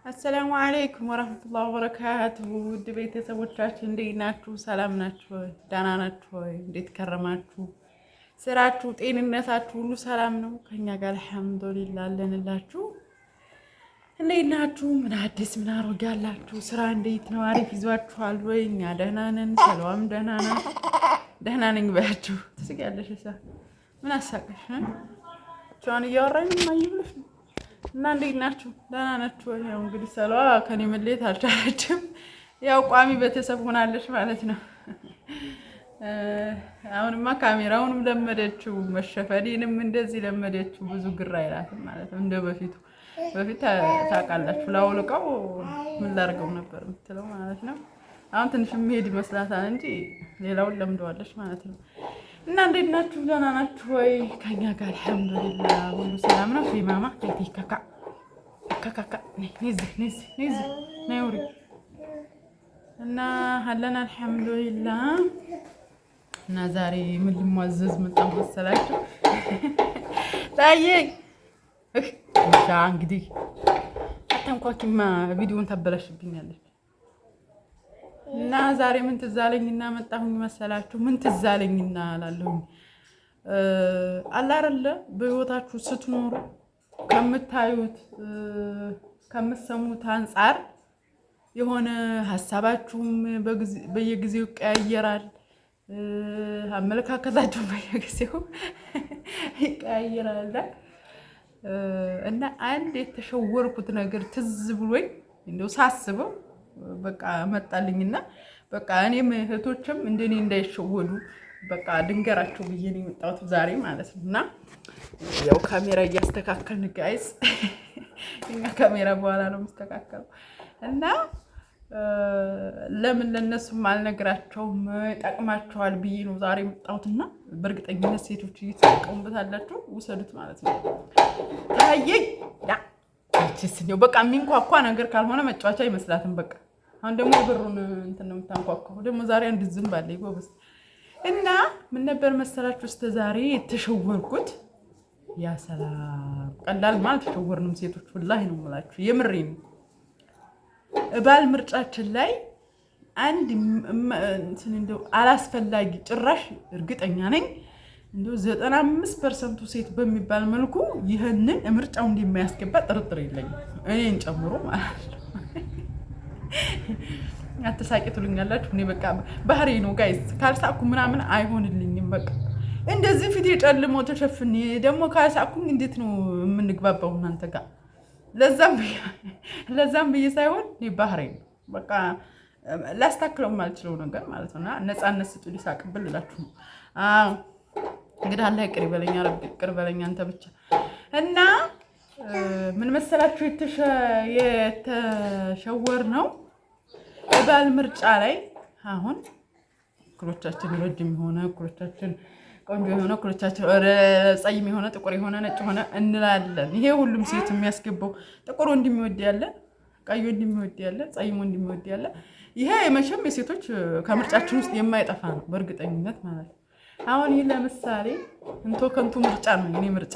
አሰላሙ አለይኩም ወራህመቱላሂ ወበረካቱሁ። ውድ ቤተሰቦቻችን እንዴት ናችሁ? ሰላም ናችሁ ወይ? ደህና ናችሁ ወይ? እንዴት ከረማችሁ? ስራችሁ፣ ጤንነታችሁ ሁሉ ሰላም ነው? ከኛ ጋር አልሐምዱሊላህ አለንላችሁ። እንዴት ናችሁ? ምን አዲስ ምን አሮጌ አላችሁ? ስራ እንዴት ነው? አሪፍ ይዟችኋል ወይ? እኛ ደህና ነን። ሰላም ደህና ናት። ደህና ነኝ ባያችሁ ትስቂያለሽ። ምን አሳቀሽ? ቻን እያወራኝ ማይብልሽ እና እንዴት ናችሁ? ደህና ናችሁ ወይ? ያው እንግዲህ ሰላዋ ከኔ መለየት አልቻለችም። ያው ቋሚ ቤተሰብ ሆናለች ማለት ነው። አሁንማ ካሜራውንም ለመደችው፣ መሸፈኔንም እንደዚህ ለመደችው። ብዙ ግራ አይላትም ማለት ነው እንደ በፊቱ። በፊት ታውቃላችሁ ላውልቀው ምን ላድርገው ነበር የምትለው ማለት ነው። አሁን ትንሽ የሚሄድ ይመስላታል እንጂ ሌላውን ለምደዋለች ማለት ነው። እና እንዴት ናችሁ? ደህና ናችሁ ወይ? ከኛ ጋር አልሐምዱሊላህ ሁሉ ሰላም ነው። ማማ ካካ ካካ ነይ ውሪ እና አለን አልሐምዱሊላህ። እና ዛሬ ምን ልሟዘዝ መጣሁ መሰላችሁ? ታዬ እሺ እንግዲህ አታንኳኪማ ቪዲዮን ታበላሽብኛለች። እና ዛሬ ምን ትዝ አለኝና መጣሁኝ መሰላችሁ? ምን ትዝ አለኝና እላለሁኝ አለ አይደለ በህይወታችሁ ስትኖሩ ከምታዩት ከምትሰሙት አንጻር የሆነ ሀሳባችሁም በየጊዜው ይቀያየራል፣ አመለካከታችሁ በየጊዜው ይቀያየራል። እና አንድ የተሸወርኩት ነገር ትዝ ብሎኝ እንደው ሳስበው በቃ መጣልኝና በቃ እኔም እህቶችም እንደኔ እንዳይሸወዱ በቃ ድንገራቸው ብዬ ነው የመጣሁት ዛሬ ማለት ነው። እና ያው ካሜራ እያስተካከልን ጋይስ፣ እኛ ካሜራ በኋላ ነው የሚስተካከለው። እና ለምን ለነሱም አልነግራቸውም ጠቅማቸዋል ብዬ ነው ዛሬ የመጣሁትና በእርግጠኝነት ሴቶች እየተጠቀሙበታላችሁ ውሰዱት ማለት ነው። ታየኝ ነው በቃ የሚንኳኳ ነገር ካልሆነ መጫወቻ አይመስላትም። በቃ አሁን ደግሞ ብሩን እንትን ነው የምታንኳኳው። ደግሞ ዛሬ አንድ ዝም ባለ ይጎበዝ። እና ምን ነበር መሰላችሁ እስከ ዛሬ የተሸወርኩት? ያ ሰላም ቀላል ማለት ተሸወርንም ሴቶች ወላሂ ነው የምላችሁ፣ የምሬን ባል ምርጫችን ላይ አንድ እንትን እንደው አላስፈላጊ ጭራሽ እርግጠኛ ነኝ እንደው 95% ሴት በሚባል መልኩ ይህንን ምርጫው እንደማያስገባ ጥርጥር የለኝም፣ እኔን ጨምሮ ማለት ነው። አትሳቂ ትሉኛላችሁ። እኔ በቃ ባህሪ ነው ጋይስ፣ ካልሳኩ ምናምን አይሆንልኝም። በቃ እንደዚህ ፊት የጨልሞ ተሸፍኔ ደግሞ ካልሳኩኝ እንዴት ነው የምንግባባው እናንተ ጋር? ለዛም ብዬ ሳይሆን እኔ ባህሪ ነው በቃ ላስታክለው የማልችለው ነገር ማለት ነውና ነፃነት ስጡ ሊሳቅብል እላችሁ ነው። እንግዲህ አላህ ይቅር ይበለኝ፣ ረቢ ይቅር በለኝ አንተ ብቻ። እና ምን መሰላችሁ የተሸወር ነው ባል ምርጫ ላይ አሁን እኩሎቻችን ረጅም የሆነ እኩሎቻችን ቆንጆ የሆነ እኩሎቻችን ጸይም የሆነ ጥቁር የሆነ ነጭ የሆነ እንላለን። ይሄ ሁሉም ሴት የሚያስገባው ጥቁር ወንድ የሚወድ ያለ፣ ቀይ ወንድ የሚወድ ያለ፣ ጸይም ወንድ የሚወድ ያለ። ይሄ መቼም የሴቶች ከምርጫችን ውስጥ የማይጠፋ ነው በእርግጠኝነት ማለት ነው። አሁን ይህ ለምሳሌ እንቶ ከንቱ ምርጫ ነው የኔ ምርጫ።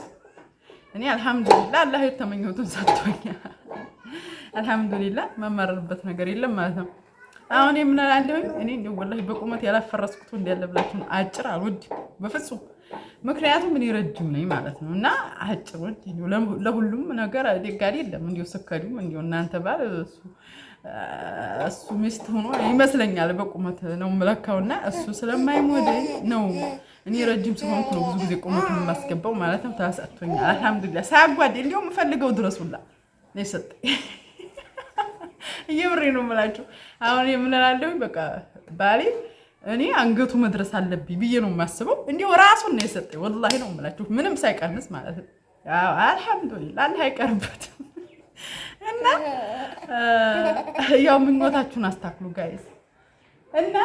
እኔ አልሐምዱሊላህ አላህ የተመኘሁትን ሰጥቶኛል። አልሐምዱሊላህ መማረርበት ነገር የለም ማለት ነው። አሁን የምናላለሁኝ እኔ እንደው ወላሂ በቁመት ያላፈረስኩት ወንድ ያለ ብላችሁ አጭር አልወድም በፍጹም። ምክንያቱም እኔ ረጅም ነኝ ማለት ነው። እና አጭር ወንድ ለሁሉም ነገር ደጋሪ የለም። እንዲሁ ስከዱም እንዲሁ እናንተ ባል እሱ ሚስት ሆኖ ይመስለኛል በቁመት ነው የምለካውና እሱ ስለማይሞደኝ ነው እኔ ረጅም ስለሆንኩ ነው ብዙ ጊዜ ቁመቱን የማስገባው ማለት ነው። ታሰጥቶኛል አልሐምዱሊላህ። ሳያጓዴ እንዲሁ የምፈልገው ድረሱላ ነው የሰጠኝ። እየብሬ ነው የምላችሁ። አሁን የምንላለሁ በቃ ባሌ እኔ አንገቱ መድረስ አለብኝ ብዬ ነው የማስበው። እንዲሁ ራሱን ነው የሰጠኝ ወላሂ ነው የምላችሁ፣ ምንም ሳይቀንስ ማለት ነው። አልሐምዱሊላህ አላህ አይቀርበትም። እና ያው ምኞታችሁን አስታክሉ ጋይስ። እና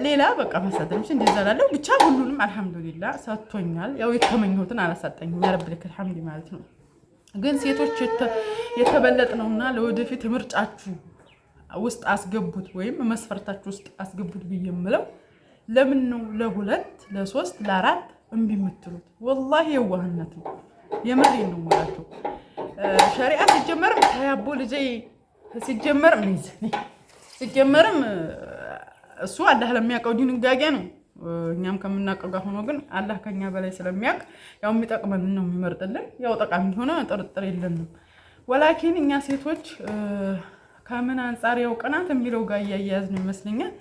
ሌላ በቃ መሰደምሽ እንደዛ ላለው ብቻ ሁሉንም አልሐምዱሊላህ ሰጥቶኛል። ያው የተመኘሁትን አላሳጠኝም። ያ ረብ ለከ الحمد ማለት ነው። ግን ሴቶች የተበለጥነውና ለወደፊት ምርጫችሁ ውስጥ አስገቡት ወይም መስፈርታችሁ ውስጥ አስገቡት ብዬ የምለው ለምን ነው ለሁለት ለሶስት ለአራት እምቢ የምትሉት? ወላሂ የዋህነት ነው። የምሬን ነው የምላችሁ። ሸሪዓ ሲጀመር ታያቦ ልጄ ሲጀመርም እሱ አላህ ለሚያውቀው ድንጋጌ ነው። እኛም ከምናውቀው ጋር ሆኖ ግን አላህ ከኛ በላይ ስለሚያውቅ ያው የሚጠቅመን ነው የሚመርጥልን። ያው ጠቃሚ ሆነ ጥርጥር የለንም። ወላኪን እኛ ሴቶች ከምን አንጻር ያው ቅናት የሚለው ጋር እያያዝን ይመስለኛል።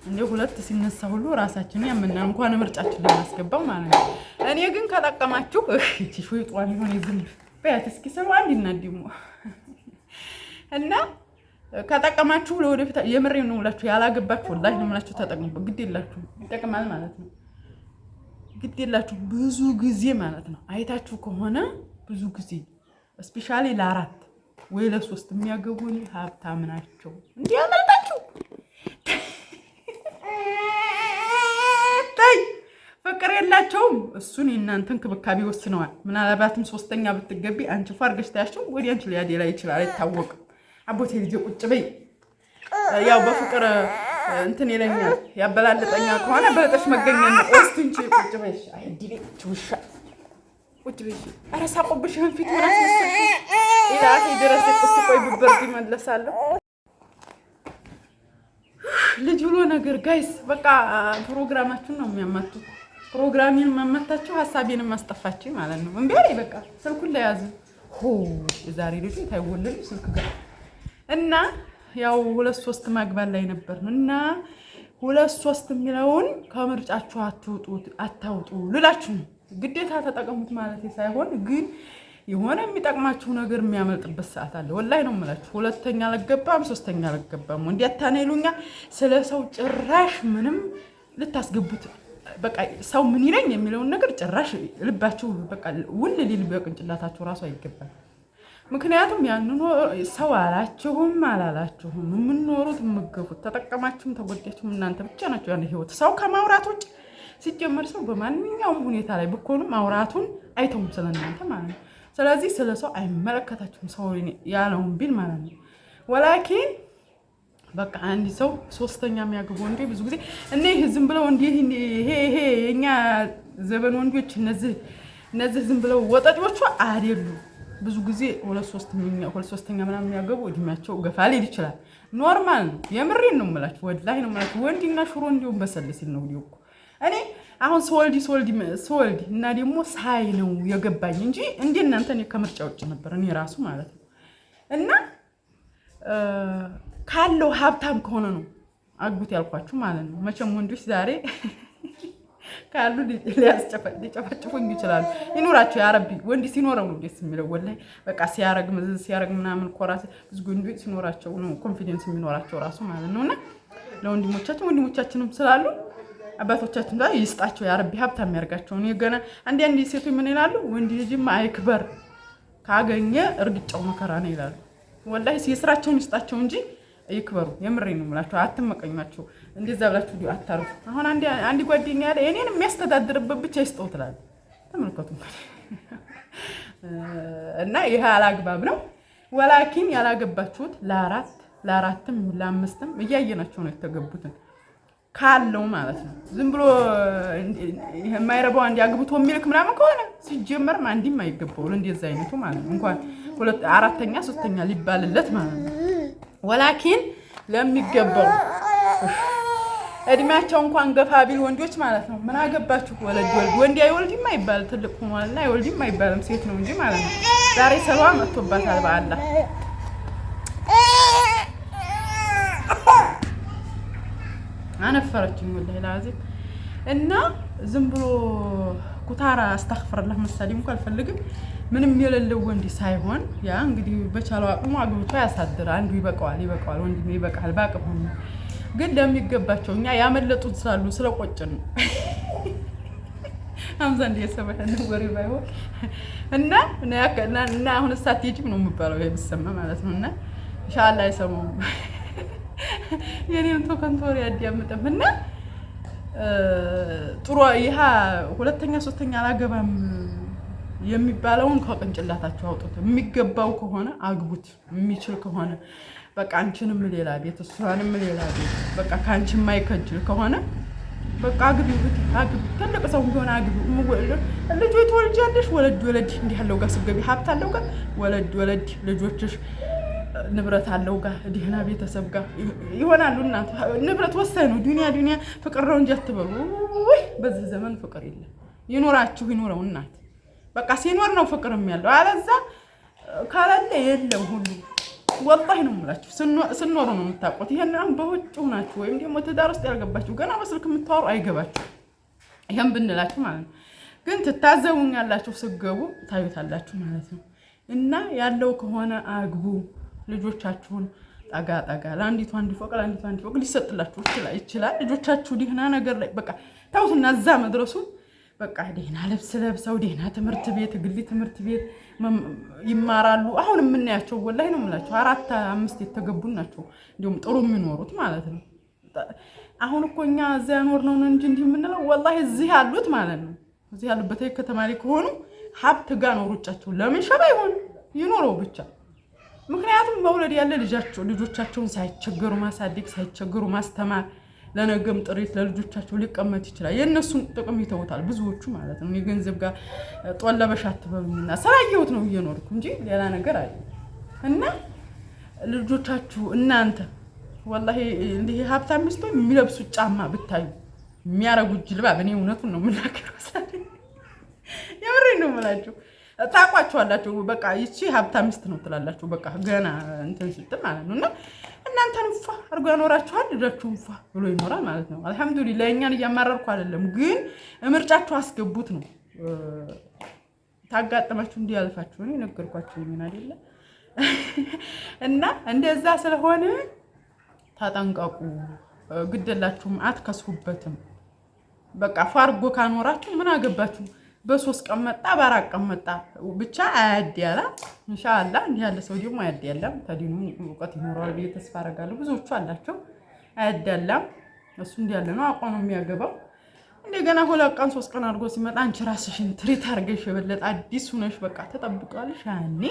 እንደ ሁለት ሲነሳ ሁሉ ራሳችንን ያምና እንኳን ምርጫችን ልናስገባው ማለት ነው። እኔ ግን ከጠቀማችሁ እቺ ሾይጧን ይሆን ይዝም በያት እስኪ ሰው አንዲና ደግሞ እና ከጠቀማችሁ ለወደፊት የምሬን ነው ብላችሁ ያላገባችሁ ወላሂ ነው የምላችሁ ተጠቅሙበት። ግድ የላችሁ ይጠቅማል ማለት ነው። ግድ የላችሁ ብዙ ጊዜ ማለት ነው። አይታችሁ ከሆነ ብዙ ጊዜ ስፔሻሊ ለ4 ወይ ለ3 የሚያገቡ ሀብታም ናቸው። እንዴ ያመልጣችሁ ፍቅር የላቸውም። እሱን የእናንተን ክብካቤ ወስነዋል። ምናልባትም 3ኛ ብትገቢ አንቺ ፋርገሽ ታያችሁ ወዲያ አንቺ ሊያዴላ ይችላል አይታወቅም። አቦቴ ልጅ ቁጭ በይ። ያው በፍቅር እንትን ይለኛል ያበላልጠኛል ከሆነ በለጠሽ መገኘት ነው። እስኪ ቁጭ በይ። አይ ዲሌ ትውሻ ቁጭ በይ። ኧረ ሳቆብሽ ፊት ወራስ መስል ኢላሂ ድረስ ቁስ ቆይ ብበርድ ይመለሳለሁ። ልጅ ብሎ ነገር ጋይስ በቃ ፕሮግራማችሁን ነው የሚያማቱት። ፕሮግራሚን ማመታችሁ ሐሳቤን ማስጠፋችሁ ማለት ነው። እንዴ በቃ ስልኩን ላይ ያዙ። ዛሬ ልጅ ታይወለዱ ስልክ ጋር እና ያው 2-3 ማግባት ላይ ነበርና እና 2-3 የሚለውን ከምርጫችሁ አታውጡ ልላችሁ ነው። ግዴታ ተጠቀሙት ማለት ሳይሆን ግን የሆነ የሚጠቅማችሁ ነገር የሚያመልጥበት ሰዓት አለ። ወላሂ ነው የምላችሁ። 2ኛ አልገባም 3ኛ አልገባም እንዲያታነ ይሉኛ ስለ ሰው ጭራሽ ምንም ልታስገቡት በቃ ሰው ምን ይለኝ የሚለውን ነገር ጭራሽ ልባችሁ በቃ ውል ሊል በቅንጭላታችሁ ራሱ አይገባም። ምክንያቱም ያንኑ ሰው አላችሁም አላላችሁም የምንኖሩት የምገፉት ተጠቀማችሁም ተጎዳችሁም እናንተ ብቻ ናችሁ። ያን ህይወት ሰው ከማውራት ውጭ ሲጀመር ሰው በማንኛውም ሁኔታ ላይ ብኮኑ ማውራቱን አይተውም ስለናንተ ማለት ነው። ስለዚህ ስለ ሰው አይመለከታችሁም ሰው ያለውን ቢል ማለት ነው። ወላኪን በቃ አንድ ሰው 3ኛ የሚያገቡ እንዴ ብዙ ጊዜ እኔ ዝም ብለው እንዴ ይሄ የኛ ዘበን ወንዶች እነዚህ ዝም ብለው ወጣጆቹ አይደሉ። ብዙ ጊዜ 2-3ኛ ምናምን የሚያገቡ እድሜያቸው ገፋ ሊል ይችላል። ኖርማል ነው። የምሬን ነው የምላችሁ ወላሂ ነው የምላችሁ። ወንድና ሽሮ እንዲሁም በሰል ሲል ነው ዲው እኔ አሁን ስወልድ እና ደግሞ ሳይ ነው የገባኝ እንጂ እንዴ እናንተ እኔ ከምርጫ ውጭ ነበር እኔ ራሱ ማለት ነው። እና ካለው ሀብታም ከሆነ ነው አግቡት ያልኳችሁ ማለት ነው። መቼም ወንዶች ዛሬ ካሉ ሊጨፈጭፉኝ ይችላሉ። ይኖራቸው ያ ረቢ ወንድ ሲኖረው ነው ደስ የሚለው ወላሂ በቃ ሲያረግ ምናምን ኮራስ ብዙ ወንዶች ሲኖራቸው ነው ኮንፊደንስ የሚኖራቸው ራሱ ማለት ነውና ለወንድሞቻችንም ስላሉ አባቶቻችን ላይ ይስጣቸው ያ ረቢ ሀብታም ያርጋቸው። እኔ ገና አንድ ሴቶች ምን ይላሉ? ወንድ ልጅማ አይክበር ካገኘ እርግጫው መከራ ነው ይላሉ። ወላሂ የስራቸውን ይስጣቸው እንጂ ይክበሩ። የምሬን ነው የምላቸው። አትመቀኟቸው። እንደዛ ብላችሁ ዲው አታርፉ። አሁን አንድ ጓደኛ ያለ እኔን የሚያስተዳድርበት ብቻ ይስጠው ትላለች። ተመልከቱ። እና ይሄ አላግባብ ነው። ወላኪን ያላገባችሁት ለ4ም ለ5ም እያየናቸው ነው የተገቡትን ካለው ማለት ነው። ዝም ብሎ የማይረባው አንድ አግብቶ የሚልክ ምናምን ከሆነ ሲጀመርም አንድም አይገባው እንደዛ አይነቱ ማለት ነው። እንኳን 4ኛ 3ኛ ሊባልለት ማለት ነው። ወላኪን ለሚገባው እድሜያቸው እንኳን ገፋ ቢል ወንዶች ማለት ነው ምን አገባችሁ ወንድ አይወልድም አይባል ትልቅ ሆኗልና አይወልድም አይባልም ሴት ነው እንጂ ማለት ነው። ዛሬ ሰሏ መጥቶባታል በአላህ አነፈረችኝ ወላሂ ላዚም እና ዝም ብሎ ኩታራ አስተግፍርላህ መሰለኝ እንኳን አልፈልግም ምንም የሌለው ወንድ ሳይሆን ያ እንግዲህ በቻለው አቅሙ አግብቶ ያሳድር። አንዱ ይበቃዋል ወንድ ይበቃል ባቅሙ ግን ለሚገባቸው እኛ ያመለጡት ስላሉ ስለቆጭን ነው። አምዛ እንደ የሰበነ ወሬ ባይሆን እና አሁን ሳትሄጂም ነው የምባለው የሚሰማ ማለት ነውና ኢንሻአላህ አይሰማውም። የኔን ተከንቶሪ ያዲያምጥምና ጥሩ ይሃ 2ኛ 3ኛ አላገባም የሚባለውን ከቅንጭላታችሁ አውጡት። የሚገባው ከሆነ አግቡት። የሚችል ከሆነ በቃ አንቺንም ሌላ ቤት እሷንም ሌላ ቤት በቃ ካንቺ የማይከጅል ከሆነ በቃ አግቢ። ትልቅ ሰው ቢሆን አግቢ። ልጆች ትወልጃለሽ ወለድ እንዲህ ያለው ጋር ስገቢ ሀብት አለው ጋር ወለድ ልጆችሽ ንብረት አለው ጋር ደህና ቤተሰብ ጋር ይሆናሉ። እናንተ ንብረት ወሳኝ ነው። ዱንያ ፍቅር ነው እንጂ አትበሉ። ወይ በዚህ ዘመን ፍቅር የለም። ይኖራችሁ ይኖረው እናት በቃ ሲኖር ነው ፍቅርም ያለው። አለዛ ካላለ የለም ሁሉ ወላሂ ነው የምላችሁ። ስኖሩ ነው የምታውቁት። ይሄን አሁን በውጭ ሆናችሁ ወይም ደግሞ ትዳር ውስጥ ያልገባችሁ ገና በስልክ የምታወሩ አይገባችሁ። ይሄን ብንላችሁ ማለት ነው። ግን ትታዘቡኛላችሁ፣ ስገቡ ታዩታላችሁ ማለት ነው። እና ያለው ከሆነ አግቡ። ልጆቻችሁን ጠጋ ለአንዲቱ አንድ ፎቅ ለአንዲቱ አንድ ፎቅ ሊሰጥላችሁ ይችላል። ልጆቻችሁ ደህና ነገር ላይ በቃ ታውትና እዛ መድረሱ በቃ ደህና ልብስ ለብሰው ደህና ትምህርት ቤት ግሊ ትምህርት ቤት ይማራሉ። አሁን የምናያቸው ወላሂ ነው የምላቸው 4 5 የተገቡ ናቸው እንዲሁም ጥሩ የሚኖሩት ማለት ነው። አሁን እኮ እኛ እዛ ያኖር ነው እንጂ እንዲህ የምንለው ወላሂ እዚህ ያሉት ማለት ነው። እዚህ ያሉበት ከተማ ላይ ከሆኑ ሀብት ጋር ነው ሩጫቸው። ለምን ሸባ ይሆን ይኖረው ብቻ። ምክንያቱም መውለድ ያለ ልጆቻቸውን ሳይቸገሩ ማሳደግ ሳይቸገሩ ማስተማር ለነገም ጥሪት ለልጆቻቸው ሊቀመጥ ይችላል። የእነሱን ጥቅም ይተውታል ብዙዎቹ ማለት ነው። የገንዘብ ጋር ጦለበሽ አትበሉኝና ስላየሁት ነው እየኖርኩ እንጂ ሌላ ነገር አለ እና ልጆቻችሁ እናንተ ወላሂ እንዲህ ሀብታም ሚስቶ የሚለብሱት ጫማ ብታዩ የሚያረጉት ጅልባብ እኔ እውነቱን ነው የምናገረው። የምሬን ነው የምላችሁ። ታውቋቸዋላችሁ። በቃ ይቺ ሀብታም ሚስት ነው ትላላችሁ። በቃ ገና እንትን ስትል ማለት ነው። እና እናንተን ፏ አድርጎ ያኖራችኋል። ልጃችሁን ፏ ብሎ ይኖራል ማለት ነው። አልሐምዱሊላህ እኛን እያማረርኩ አይደለም፣ ግን ምርጫችሁ አስገቡት ነው። ታጋጠማችሁ እንዲያልፋችሁ ነው የነገርኳችሁ ምን አይደለ? እና እንደዛ ስለሆነ ታጠንቀቁ። ግደላችሁም አትከስሩበትም። በቃ ፋርጎ ካኖራችሁ ምን አገባችሁ? በ3 ቀን መጣ በ4 ቀን መጣ ብቻ አያዲያላ ኢንሻአላህ። እንዲህ ያለ ሰው ደግሞ አያዲያላም። ተዲኑ እውቀት ይኖራል ብዬ ተስፋ አደርጋለሁ። ብዙዎቹ አላቸው አያዲያላም። እሱ እንዲህ ያለ ነው አቋም የሚያገባው። እንደገና 2 ቀን 3 ቀን አድርጎ ሲመጣ አንቺ ራስሽን ትሪት አድርገሽ የበለጠ አዲስ ሆነሽ በቃ ተጠብቃለሽ። ያኔ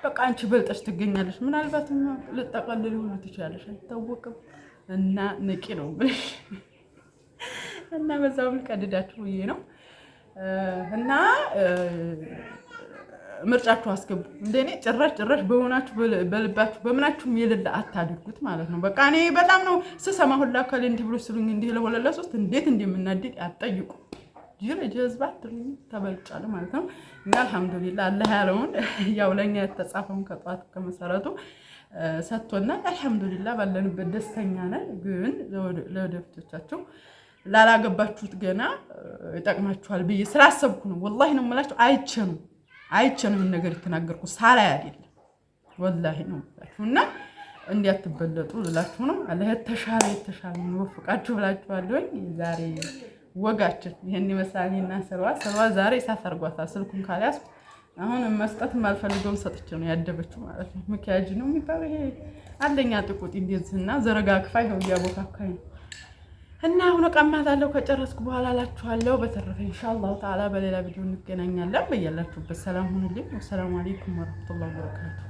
በቃ አንቺ በልጠሽ ትገኛለሽ። ምናልባት ልጠቀልል ሁሉ ትችላለሽ፣ አይታወቅም። እና ንቂ ነው ብለሽ እና በዛው ልቀድዳችሁ ይሄ ነው። እና ምርጫችሁ አስገቡ። እንደኔ ጭራሽ በሆናችሁ በልባችሁ በምናችሁም የሌለ አታድርጉት ማለት ነው። በቃ እኔ በጣም ነው ስሰማ ሁላ ካለ እንዲህ ብሎ ስሉኝ እንዲህ ለ2 እንዴት እንደምናደድ አትጠይቁ። ጀዝባት ተበልጫለ ማለት ነው። እና አልሐምዱሊላህ አላህ ያለውን ያው ለኛ የተጻፈውን ከጧት ከመሰረቱ ሰጥቶና አልሐምዱሊላህ ባለንበት ደስተኛ ነን። ግን ለወደፊቶቻችሁ ላላገባችሁት ገና ይጠቅማችኋል ብዬ ስላሰብኩ ነው። ወላሂ ነው የምላችሁ። አይቼ ነው ነገር የተናገርኩ ሳላይ አይደለም። ወላሂ ነው የምላችሁ። እና እንዲያትበለጡ ልላችሁ ነው። አላህ የተሻለ ነው ወፍቃችሁ ብላችኋለሁ። ዛሬ ወጋችን ይሄን ይመስላልና ሰልዋ ዛሬ ሳሰርጓታ ስልኩን ካልያዝኩ አሁን መስጠት የማልፈልገውን ሰጥቼ ነው ያደበችው ማለት ነው። መኪያጅ ነው የሚባለው ይሄ አንደኛ ጥቁጥ እንደዚህና ዘረጋግፋ ይኸው እያቦካካኝ ነው። እና አሁን ቀማታለሁ ከጨረስኩ በኋላ እላችኋለሁ። በተረፈ ኢንሻአላህ ተዓላ በሌላ ቪዲዮ እንገናኛለን። በያላችሁበት ሰላም ሁኑልኝ። ወሰላሙ አለይኩም ወራህመቱላሂ ወበረካቱ።